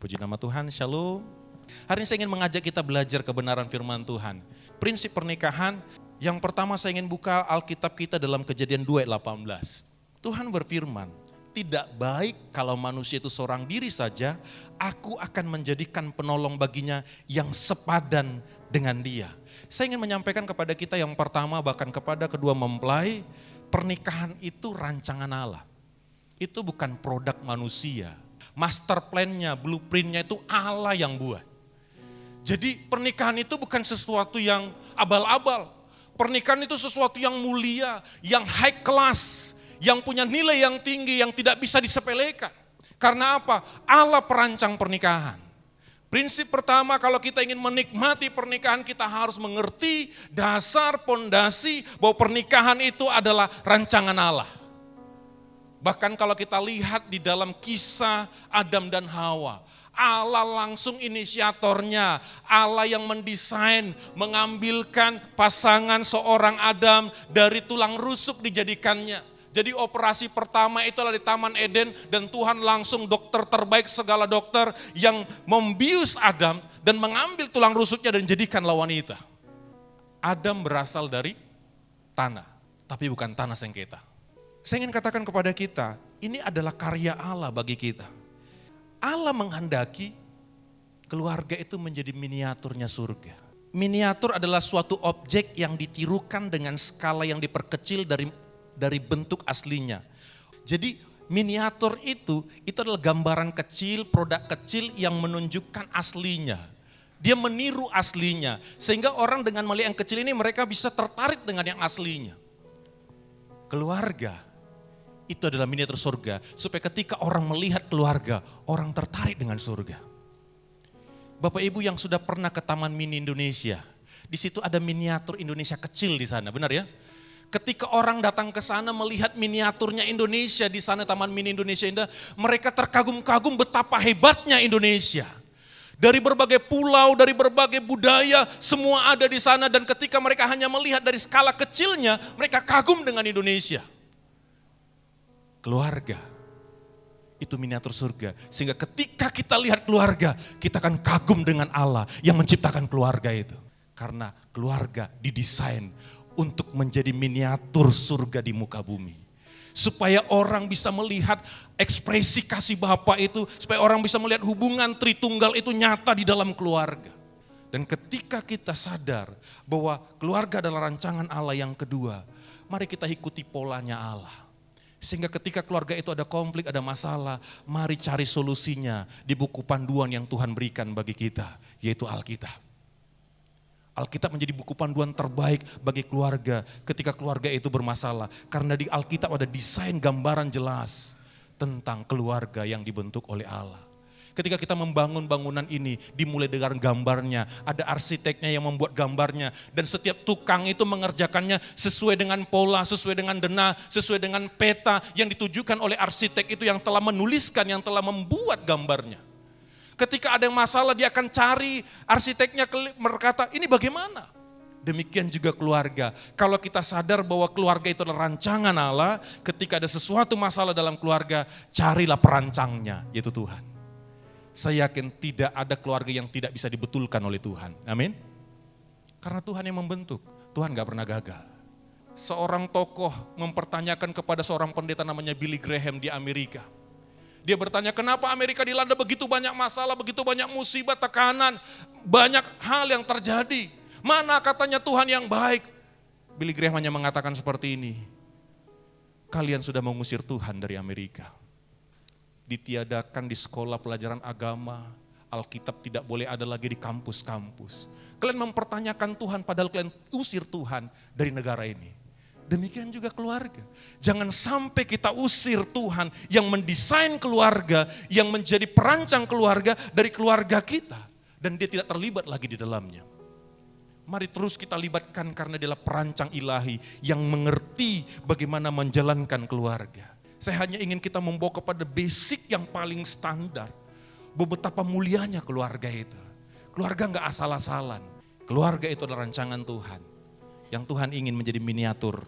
Puji nama Tuhan, shalom. Hari ini saya ingin mengajak kita belajar kebenaran firman Tuhan. Prinsip pernikahan, yang pertama saya ingin buka Alkitab kita dalam Kejadian 2:18. Tuhan berfirman, tidak baik kalau manusia itu seorang diri saja, aku akan menjadikan penolong baginya yang sepadan dengan dia. Saya ingin menyampaikan kepada kita yang pertama, bahkan kepada kedua mempelai, pernikahan itu rancangan Allah. Itu bukan produk manusia. Master plan-nya, blueprint-nya itu Allah yang buat. Jadi pernikahan itu bukan sesuatu yang abal-abal. Pernikahan itu sesuatu yang mulia, yang high class, yang punya nilai yang tinggi, yang tidak bisa disepelekan. Karena apa? Allah perancang pernikahan. Prinsip pertama, kalau kita ingin menikmati pernikahan, kita harus mengerti dasar pondasi bahwa pernikahan itu adalah rancangan Allah. Bahkan kalau kita lihat di dalam kisah Adam dan Hawa, Allah langsung inisiatornya, Allah yang mendesain, mengambilkan pasangan seorang Adam dari tulang rusuk dijadikannya. Jadi operasi pertama itulah di Taman Eden dan Tuhan langsung dokter terbaik segala dokter yang membius Adam dan mengambil tulang rusuknya dan jadikanlah wanita. Adam berasal dari tanah, tapi bukan tanah sengketa. Saya ingin katakan kepada kita, ini adalah karya Allah bagi kita. Allah menghendaki keluarga itu menjadi miniaturnya surga. Miniatur adalah suatu objek yang ditirukan dengan skala yang diperkecil dari bentuk aslinya. Jadi miniatur itu adalah gambaran kecil, produk kecil yang menunjukkan aslinya. Dia meniru aslinya, sehingga orang dengan melihat yang kecil ini mereka bisa tertarik dengan yang aslinya. Keluarga itu adalah miniatur surga, supaya ketika orang melihat keluarga, orang tertarik dengan surga. Bapak Ibu yang sudah pernah ke Taman Mini Indonesia, di situ ada miniatur Indonesia kecil di sana, benar ya? Ketika orang datang ke sana melihat miniaturnya Indonesia di sana, Taman Mini Indonesia Indah, mereka terkagum-kagum betapa hebatnya Indonesia. Dari berbagai pulau, dari berbagai budaya, semua ada di sana, dan ketika mereka hanya melihat dari skala kecilnya, mereka kagum dengan Indonesia. Keluarga itu miniatur surga, sehingga ketika kita lihat keluarga, kita akan kagum dengan Allah yang menciptakan keluarga itu. Karena keluarga didesain untuk menjadi miniatur surga di muka bumi. Supaya orang bisa melihat ekspresi kasih Bapa itu, supaya orang bisa melihat hubungan Tritunggal itu nyata di dalam keluarga. Dan ketika kita sadar bahwa keluarga adalah rancangan Allah yang kedua, mari kita ikuti polanya Allah. Sehingga ketika keluarga itu ada konflik, ada masalah, mari cari solusinya di buku panduan yang Tuhan berikan bagi kita, yaitu Alkitab. Alkitab menjadi buku panduan terbaik bagi keluarga ketika keluarga itu bermasalah. Karena di Alkitab ada desain gambaran jelas tentang keluarga yang dibentuk oleh Allah. Ketika kita membangun bangunan ini, dimulai dengan gambarnya, ada arsiteknya yang membuat gambarnya, dan setiap tukang itu mengerjakannya sesuai dengan pola, sesuai dengan dena, sesuai dengan peta yang ditujukan oleh arsitek itu yang telah menuliskan, yang telah membuat gambarnya. Ketika ada yang masalah, dia akan cari arsiteknya, berkata, ini bagaimana? Demikian juga keluarga. Kalau kita sadar bahwa keluarga itu adalah rancangan Allah, ketika ada sesuatu masalah dalam keluarga, carilah perancangnya, yaitu Tuhan. Saya yakin tidak ada keluarga yang tidak bisa dibetulkan oleh Tuhan. Amin. Karena Tuhan yang membentuk. Tuhan gak pernah gagal. Seorang tokoh mempertanyakan kepada seorang pendeta namanya Billy Graham di Amerika. Dia bertanya, kenapa Amerika dilanda begitu banyak masalah, begitu banyak musibah, tekanan, banyak hal yang terjadi. Mana katanya Tuhan yang baik? Billy Graham hanya mengatakan seperti ini. Kalian sudah mengusir Tuhan dari Amerika. Ditiadakan di sekolah pelajaran agama, Alkitab tidak boleh ada lagi di kampus-kampus. Kalian mempertanyakan Tuhan padahal kalian usir Tuhan dari negara ini. Demikian juga keluarga. Jangan sampai kita usir Tuhan yang mendesain keluarga, yang menjadi perancang keluarga dari keluarga kita. Dan dia tidak terlibat lagi di dalamnya. Mari terus kita libatkan karena dia adalah perancang ilahi yang mengerti bagaimana menjalankan keluarga. Saya hanya ingin kita membawa kepada basic yang paling standar. Betapa mulianya keluarga itu. Keluarga gak asal-asalan. Keluarga itu adalah rancangan Tuhan. Yang Tuhan ingin menjadi miniatur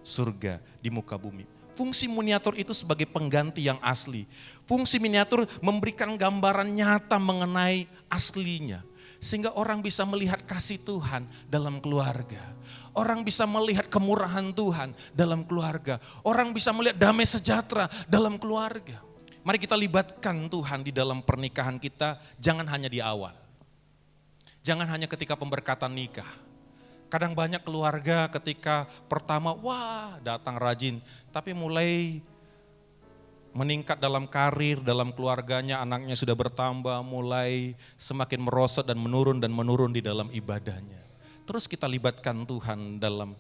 surga di muka bumi. Fungsi miniatur itu sebagai pengganti yang asli. Fungsi miniatur memberikan gambaran nyata mengenai aslinya. Sehingga orang bisa melihat kasih Tuhan dalam keluarga. Orang bisa melihat kemurahan Tuhan dalam keluarga. Orang bisa melihat damai sejahtera dalam keluarga. Mari kita libatkan Tuhan di dalam pernikahan kita, jangan hanya di awal. Jangan hanya ketika pemberkatan nikah. Kadang banyak keluarga ketika pertama, wah datang rajin. Tapi mulai meningkat dalam karir, dalam keluarganya, anaknya sudah bertambah, mulai semakin merosot dan menurun di dalam ibadahnya. Terus kita libatkan Tuhan dalam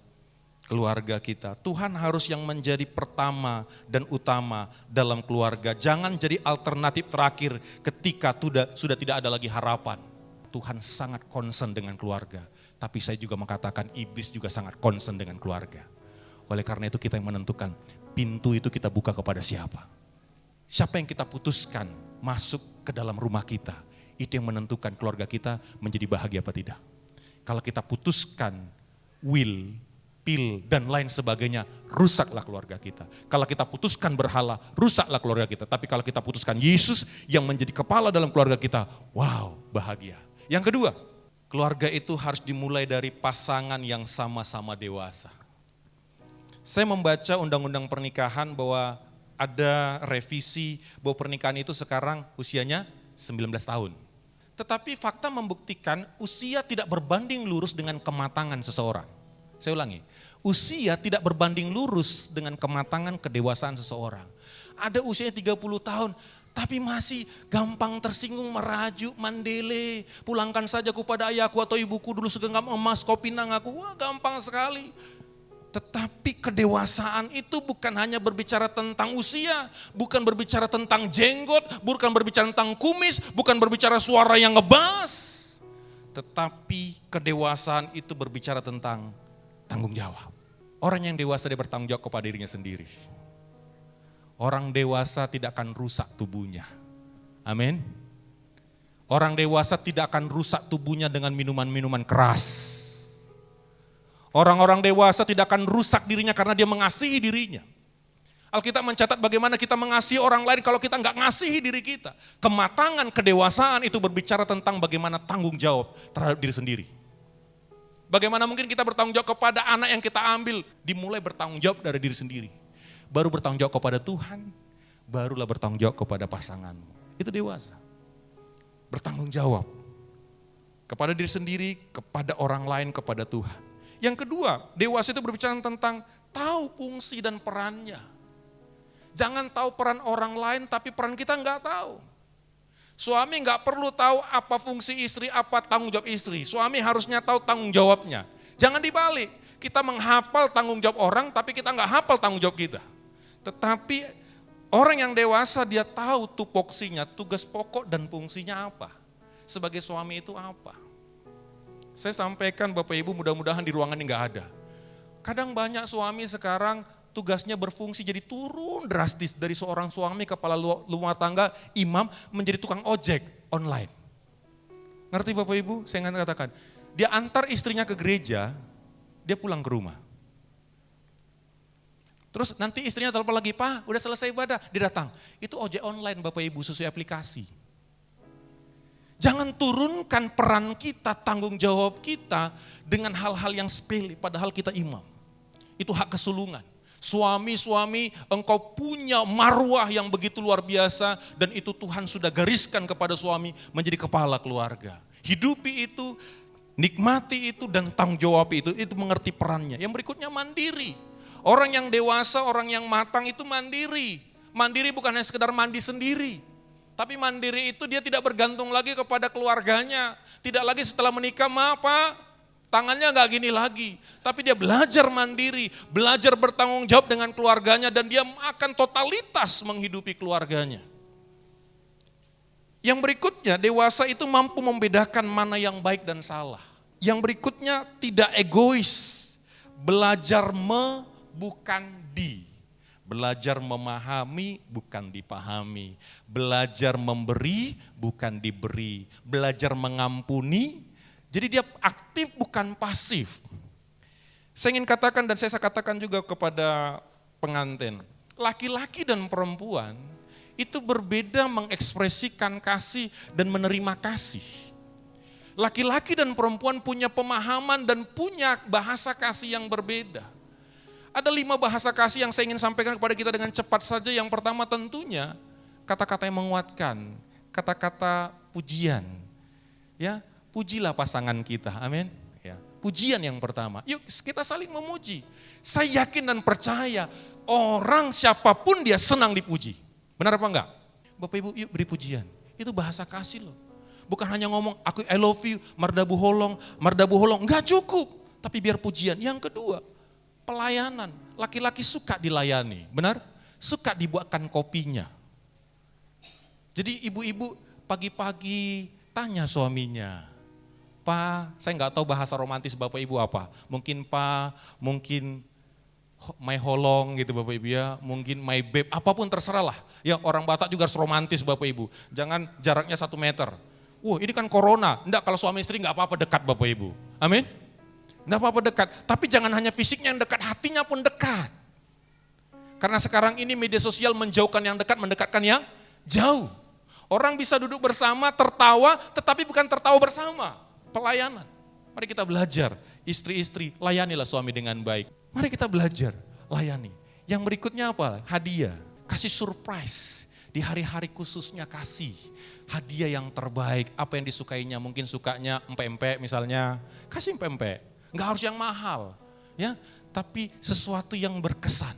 keluarga kita. Tuhan harus yang menjadi pertama dan utama dalam keluarga. Jangan jadi alternatif terakhir ketika sudah tidak ada lagi harapan. Tuhan sangat concern dengan keluarga. Tapi saya juga mengatakan iblis juga sangat concern dengan keluarga. Oleh karena itu kita yang menentukan pintu itu kita buka kepada siapa. Siapa yang kita putuskan masuk ke dalam rumah kita. Itu yang menentukan keluarga kita menjadi bahagia apa tidak. Kalau kita putuskan will, pil dan lain sebagainya, rusaklah keluarga kita. Kalau kita putuskan berhala, rusaklah keluarga kita. Tapi kalau kita putuskan Yesus yang menjadi kepala dalam keluarga kita, wow, bahagia. Yang kedua, keluarga itu harus dimulai dari pasangan yang sama-sama dewasa. Saya membaca undang-undang pernikahan bahwa ada revisi bahwa pernikahan itu sekarang usianya 19 tahun. Tetapi fakta membuktikan usia tidak berbanding lurus dengan kematangan seseorang. Saya ulangi, usia tidak berbanding lurus dengan kematangan kedewasaan seseorang. Ada usianya 30 tahun, tapi masih gampang tersinggung, merajuk, mandele. Pulangkan saja kepada ayahku atau ibuku dulu segenggam emas, kau pinang aku. Wah, gampang sekali. Tetapi kedewasaan itu bukan hanya berbicara tentang usia, bukan berbicara tentang jenggot, bukan berbicara tentang kumis, bukan berbicara suara yang ngebas. Tetapi kedewasaan itu berbicara tentang tanggung jawab. Orang yang dewasa dia bertanggung jawab kepada dirinya sendiri. Orang dewasa tidak akan rusak tubuhnya. Amin. Orang dewasa tidak akan rusak tubuhnya dengan minuman-minuman keras. Orang-orang dewasa tidak akan rusak dirinya karena dia mengasihi dirinya. Alkitab mencatat bagaimana kita mengasihi orang lain kalau kita nggak ngasihi diri kita. Kematangan kedewasaan itu berbicara tentang bagaimana tanggung jawab terhadap diri sendiri. Bagaimana mungkin kita bertanggung jawab kepada anak yang kita ambil, dimulai bertanggung jawab dari diri sendiri. Baru bertanggung jawab kepada Tuhan, barulah bertanggung jawab kepada pasanganmu. Itu dewasa. Bertanggung jawab kepada diri sendiri, kepada orang lain, kepada Tuhan. Yang kedua, dewasa itu berbicara tentang tahu fungsi dan perannya. Jangan tahu peran orang lain tapi peran kita enggak tahu. Suami enggak perlu tahu apa fungsi istri, apa tanggung jawab istri. Suami harusnya tahu tanggung jawabnya. Jangan dibalik, kita menghafal tanggung jawab orang tapi kita enggak hafal tanggung jawab kita. Tetapi orang yang dewasa dia tahu tupoksinya, tugas pokok dan fungsinya apa. Sebagai suami itu apa. Saya sampaikan Bapak Ibu mudah-mudahan di ruangan ini enggak ada. Kadang banyak suami sekarang tugasnya berfungsi jadi turun drastis dari seorang suami kepala rumah tangga, imam menjadi tukang ojek online. Ngerti Bapak Ibu? Saya ingin katakan, dia antar istrinya ke gereja, dia pulang ke rumah. Terus nanti istrinya telepon lagi, Pak udah selesai ibadah, dia datang. Itu ojek online Bapak Ibu sesuai aplikasi. Jangan turunkan peran kita, tanggung jawab kita dengan hal-hal yang sepele, padahal kita imam. Itu hak kesulungan. Suami-suami, engkau punya marwah yang begitu luar biasa dan itu Tuhan sudah gariskan kepada suami menjadi kepala keluarga. Hidupi itu, nikmati itu dan tanggung jawab itu mengerti perannya. Yang berikutnya mandiri. Orang yang dewasa, orang yang matang itu mandiri. Mandiri bukan hanya sekedar mandi sendiri. Tapi mandiri itu dia tidak bergantung lagi kepada keluarganya. Tidak lagi setelah menikah, maaf Pak, tangannya gak gini lagi. Tapi dia belajar mandiri, belajar bertanggung jawab dengan keluarganya dan dia akan totalitas menghidupi keluarganya. Yang berikutnya, dewasa itu mampu membedakan mana yang baik dan salah. Yang berikutnya, tidak egois, belajar bukan di. Belajar memahami bukan dipahami, belajar memberi bukan diberi, belajar mengampuni, jadi dia aktif bukan pasif. Saya ingin katakan dan saya katakan juga kepada pengantin, Laki-laki dan perempuan itu berbeda mengekspresikan kasih dan menerima kasih. Laki-laki dan perempuan punya pemahaman dan punya bahasa kasih yang berbeda. Ada 5 bahasa kasih yang saya ingin sampaikan kepada kita dengan cepat saja. Yang pertama tentunya kata-kata yang menguatkan, kata-kata pujian. Ya, pujilah pasangan kita, amin. Ya, pujian yang pertama, yuk kita saling memuji. Saya yakin dan percaya orang siapapun dia senang dipuji. Benar apa enggak? Bapak Ibu yuk beri pujian, itu bahasa kasih loh. Bukan hanya ngomong aku I love you, mardabu holong, enggak cukup. Tapi biar pujian. Yang kedua, pelayanan. Laki-laki suka dilayani, benar? Suka dibuatkan kopinya. Jadi ibu-ibu pagi-pagi tanya suaminya, Pak, saya nggak tahu bahasa romantis Bapak Ibu apa. Mungkin Pak, mungkin my holong gitu Bapak Ibu ya, mungkin my babe, apapun terserah lah. Ya orang Batak juga harus romantis Bapak Ibu. Jangan jaraknya 1 meter. Wah ini kan corona, enggak kalau suami istri nggak apa-apa dekat Bapak Ibu. Amin. Enggak apa-apa dekat, tapi jangan hanya fisiknya yang dekat, hatinya pun dekat. Karena sekarang ini media sosial menjauhkan yang dekat, mendekatkan yang jauh. Orang bisa duduk bersama, tertawa, tetapi bukan tertawa bersama. Pelayanan. Mari kita belajar, istri-istri, layanilah suami dengan baik. Mari kita belajar, layani. Yang berikutnya apa? Hadiah. Kasih surprise. Di hari-hari khususnya kasih. Hadiah yang terbaik, apa yang disukainya. Mungkin sukanya empek-empek misalnya. Kasih empek-empek. Enggak harus yang mahal. Ya, tapi sesuatu yang berkesan.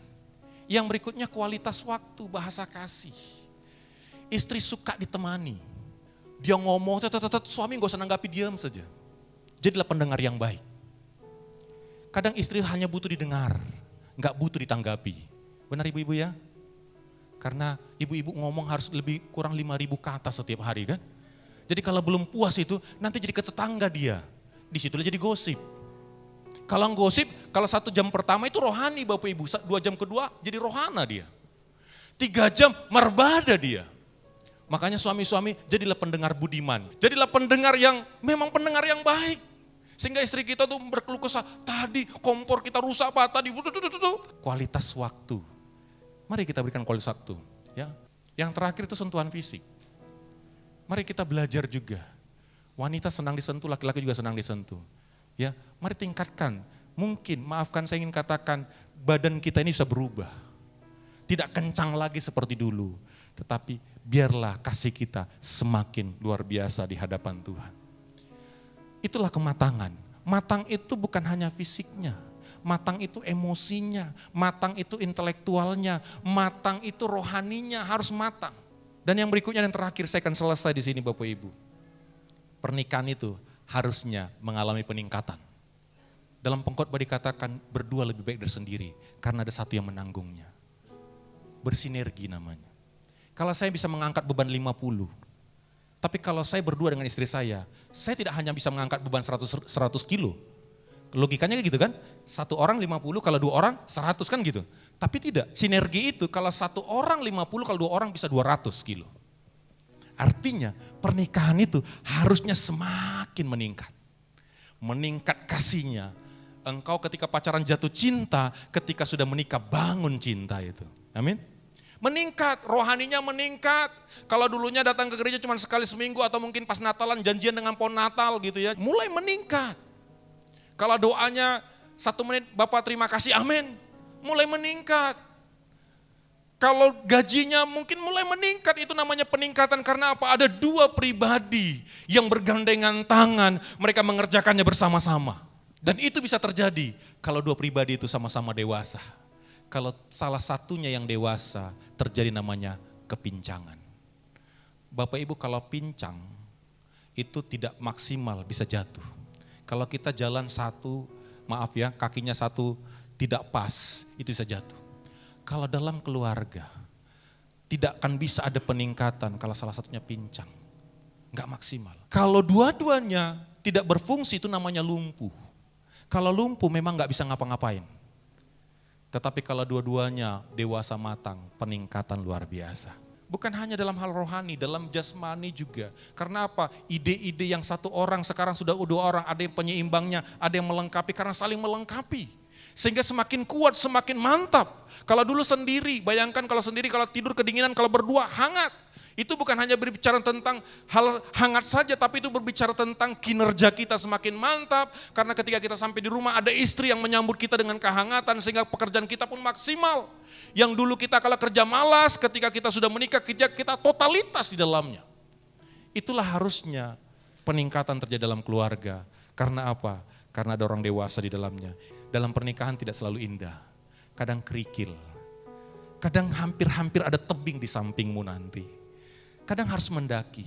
Yang berikutnya kualitas waktu, bahasa kasih. Istri suka ditemani. Dia ngomong, suami gak usah nanggapi, diam saja. Jadilah pendengar yang baik. Kadang istri hanya butuh didengar, gak butuh ditanggapi. Benar ibu-ibu ya? Karena ibu-ibu ngomong harus lebih kurang 5.000 kata setiap hari kan. Jadi kalau belum puas itu, nanti jadi ke tetangga dia. Di situ jadi gosip. Kalau gosip, kalau 1 jam pertama itu rohani Bapak Ibu, 2 jam kedua jadi rohana dia. 3 jam merbada dia. Makanya suami-suami jadilah pendengar budiman. Jadilah pendengar yang memang pendengar yang baik. Sehingga istri kita tuh berkeluh kesah, tadi kompor kita rusak apa tadi. Kualitas waktu. Mari kita berikan kualitas waktu. Ya. Yang terakhir itu sentuhan fisik. Mari kita belajar juga. Wanita senang disentuh, laki-laki juga senang disentuh. Ya, mari tingkatkan. Mungkin, maafkan saya ingin katakan, badan kita ini bisa berubah. Tidak kencang lagi seperti dulu. Tetapi biarlah kasih kita semakin luar biasa di hadapan Tuhan. Itulah kematangan. Matang itu bukan hanya fisiknya. Matang itu emosinya. Matang itu intelektualnya. Matang itu rohaninya harus matang. Dan yang berikutnya dan terakhir saya akan selesai di sini Bapak Ibu. Pernikahan itu harusnya mengalami peningkatan. Dalam pengkhotbah dikatakan berdua lebih baik dari sendiri. Karena ada satu yang menanggungnya. Bersinergi namanya. Kalau saya bisa mengangkat beban 50, tapi kalau saya berdua dengan istri saya tidak hanya bisa mengangkat beban 100 kilo. Logikanya gitu kan, 1 orang 50, kalau 2 orang 100 kan gitu. Tapi tidak, sinergi itu kalau 1 orang 50, kalau 2 orang bisa 200 kilo. Artinya pernikahan itu harusnya semakin meningkat. Meningkat kasihnya. Engkau ketika pacaran jatuh cinta, ketika sudah menikah bangun cinta itu. Amin. Meningkat, rohaninya meningkat. Kalau dulunya datang ke gereja cuma sekali seminggu atau mungkin pas Natalan janjian dengan pohon Natal gitu ya. Mulai meningkat. Kalau doanya 1 menit Bapak terima kasih amin. Mulai meningkat. Kalau gajinya mungkin mulai meningkat, itu namanya peningkatan karena apa? Ada 2 pribadi yang bergandengan tangan, mereka mengerjakannya bersama-sama. Dan itu bisa terjadi kalau 2 pribadi itu sama-sama dewasa. Kalau salah satunya yang dewasa, terjadi namanya kepincangan. Bapak Ibu kalau pincang, itu tidak maksimal bisa jatuh. Kalau kita jalan kakinya satu tidak pas, itu bisa jatuh. Kalau dalam keluarga, tidak akan bisa ada peningkatan kalau salah satunya pincang. Enggak maksimal. Kalau dua-duanya tidak berfungsi itu namanya lumpuh. Kalau lumpuh memang enggak bisa ngapa-ngapain. Tetapi kalau dua-duanya dewasa matang, peningkatan luar biasa. Bukan hanya dalam hal rohani, dalam jasmani juga. Karena apa? Ide-ide yang satu orang sekarang sudah dua orang, ada yang penyeimbangnya, ada yang melengkapi karena saling melengkapi. Sehingga semakin kuat, semakin mantap. Kalau dulu sendiri, bayangkan kalau sendiri, kalau tidur kedinginan, kalau berdua hangat. Itu bukan hanya berbicara tentang hal hangat saja, tapi itu berbicara tentang kinerja kita semakin mantap. Karena ketika kita sampai di rumah ada istri yang menyambut kita dengan kehangatan sehingga pekerjaan kita pun maksimal. Yang dulu kita kalau kerja malas, ketika kita sudah menikah kita totalitas di dalamnya. Itulah harusnya peningkatan terjadi dalam keluarga. Karena apa? Karena ada orang dewasa di dalamnya. Dalam pernikahan tidak selalu indah, kadang kerikil. Kadang hampir-hampir ada tebing di sampingmu nanti. Kadang harus mendaki,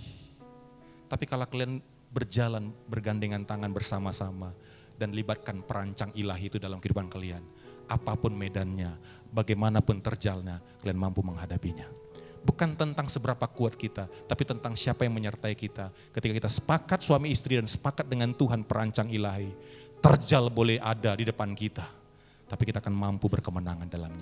tapi kalau kalian berjalan bergandengan tangan bersama-sama dan libatkan perancang ilahi itu dalam kehidupan kalian, apapun medannya, bagaimanapun terjalnya, kalian mampu menghadapinya. Bukan tentang seberapa kuat kita, tapi tentang siapa yang menyertai kita. Ketika kita sepakat suami istri dan sepakat dengan Tuhan perancang ilahi, terjal boleh ada di depan kita, tapi kita akan mampu berkemenangan dalamnya.